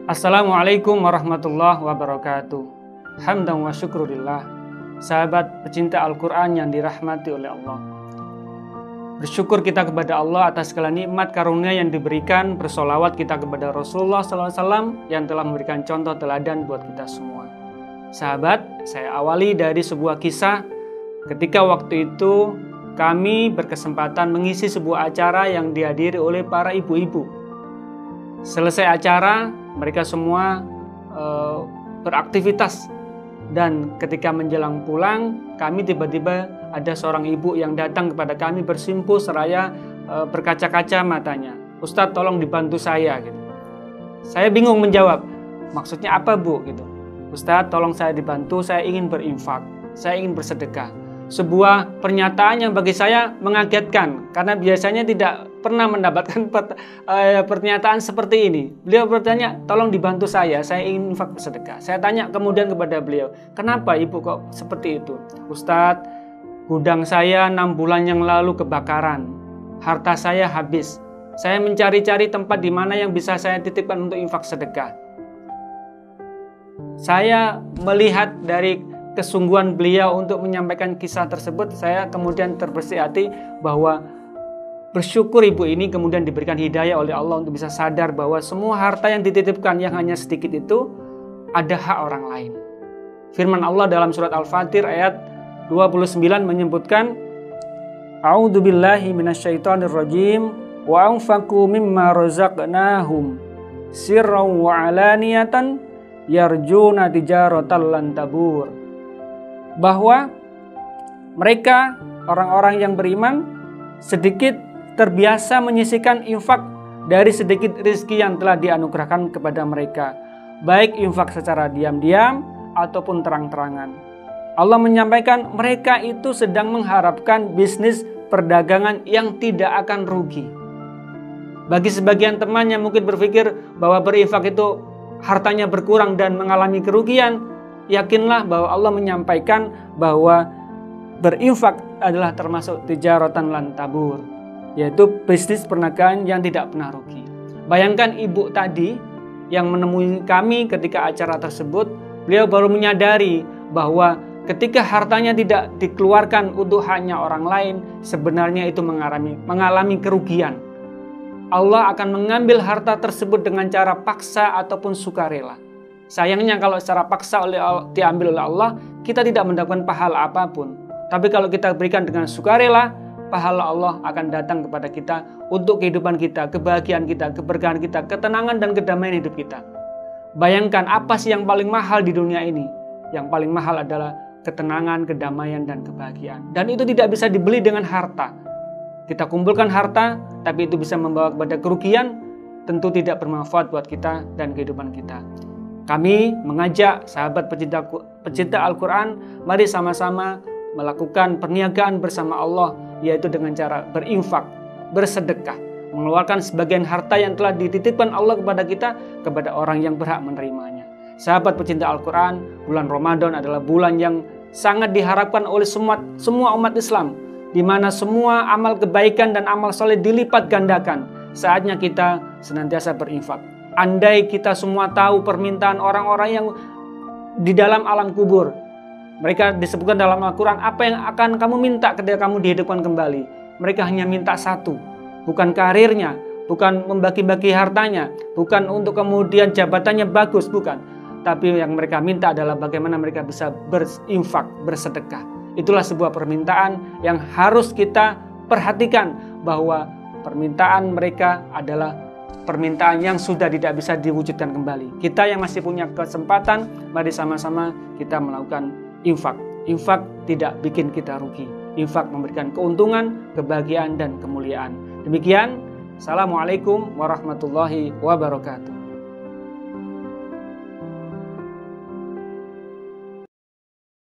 Assalamualaikum warahmatullahi wabarakatuh. Hamdan wa syukurillah. Sahabat pecinta Al-Quran yang dirahmati oleh Allah, bersyukur kita kepada Allah atas segala nikmat karunia yang diberikan. Bersolawat kita kepada Rasulullah SAW yang telah memberikan contoh teladan buat kita semua. Sahabat, saya awali dari sebuah kisah. Ketika waktu itu kami berkesempatan mengisi sebuah acara yang dihadiri oleh para ibu-ibu. Selesai acara, mereka semua beraktivitas, dan ketika menjelang pulang, kami tiba-tiba ada seorang ibu yang datang kepada kami bersimpuh seraya berkaca-kaca matanya. "Ustadz, tolong dibantu saya," gitu. Saya bingung menjawab, "Maksudnya apa, Bu?" gitu. "Ustadz, tolong saya dibantu, saya ingin berinfak, saya ingin bersedekah." Sebuah pernyataan yang bagi saya mengagetkan, karena biasanya tidak pernah mendapatkan pernyataan seperti ini. Beliau bertanya, "Tolong dibantu saya ingin infak bersedekah." Saya tanya kemudian kepada beliau, "Kenapa Ibu kok seperti itu?" "Ustadz, gudang saya 6 bulan yang lalu kebakaran. Harta saya habis. Saya mencari-cari tempat di mana yang bisa saya titipkan untuk infak sedekah." Saya melihat dari kesungguhan beliau untuk menyampaikan kisah tersebut, saya kemudian terbersih hati bahwa bersyukur ibu ini kemudian diberikan hidayah oleh Allah untuk bisa sadar bahwa semua harta yang dititipkan yang hanya sedikit itu ada hak orang lain. Firman Allah dalam surat Al-Fatir ayat 29 menyebutkan, "A'udzubillahi minasyaitonirrajim wa anfaqu mimma razaqnahum sirran wa alaniyatan yarjuna tijaratan lan tabur." Bahwa mereka orang-orang yang beriman sedikit terbiasa menyisihkan infak dari sedikit rezeki yang telah dianugerahkan kepada mereka, baik infak secara diam-diam ataupun terang-terangan. Allah menyampaikan mereka itu sedang mengharapkan bisnis perdagangan yang tidak akan rugi. Bagi sebagian teman yang mungkin berpikir bahwa berinfak itu hartanya berkurang dan mengalami kerugian, yakinlah bahwa Allah menyampaikan bahwa berinfak adalah termasuk tijaratan lan tabur, yaitu bisnis perniagaan yang tidak pernah rugi. Bayangkan ibu tadi yang menemui kami ketika acara tersebut, beliau baru menyadari bahwa ketika hartanya tidak dikeluarkan untuk hanya orang lain, sebenarnya itu mengalami kerugian. Allah akan mengambil harta tersebut dengan cara paksa ataupun sukarela. Sayangnya kalau secara paksa diambil oleh Allah, kita tidak mendapatkan pahala apapun. Tapi kalau kita berikan dengan sukarela, pahala Allah akan datang kepada kita untuk kehidupan kita, kebahagiaan kita, keberkahan kita, ketenangan dan kedamaian hidup kita. Bayangkan apa sih yang paling mahal di dunia ini? Yang paling mahal adalah ketenangan, kedamaian, dan kebahagiaan. Dan itu tidak bisa dibeli dengan harta. Kita kumpulkan harta, tapi itu bisa membawa kepada kerugian, tentu tidak bermanfaat buat kita dan kehidupan kita. Kami mengajak sahabat pecinta Al-Quran, mari sama-sama melakukan perniagaan bersama Allah, yaitu dengan cara berinfak, bersedekah, mengeluarkan sebagian harta yang telah dititipkan Allah kepada kita, kepada orang yang berhak menerimanya. Sahabat pecinta Al-Quran, bulan Ramadan adalah bulan yang sangat diharapkan oleh semua umat Islam, di mana semua amal kebaikan dan amal soleh dilipat gandakan. Saatnya kita senantiasa berinfak. Andai kita semua tahu permintaan orang-orang yang di dalam alam kubur, mereka disebutkan dalam Al-Quran, apa yang akan kamu minta ketika kamu dihidupkan kembali? Mereka hanya minta satu, bukan karirnya, bukan membagi-bagi hartanya, bukan untuk kemudian jabatannya bagus, bukan. Tapi yang mereka minta adalah bagaimana mereka bisa berinfak, bersedekah. Itulah sebuah permintaan yang harus kita perhatikan, bahwa permintaan mereka adalah permintaan yang sudah tidak bisa diwujudkan kembali. Kita yang masih punya kesempatan, mari sama-sama kita melakukan infak. Infak tidak bikin kita rugi. Infak memberikan keuntungan, kebahagiaan, dan kemuliaan. Demikian, Assalamualaikum warahmatullahi wabarakatuh.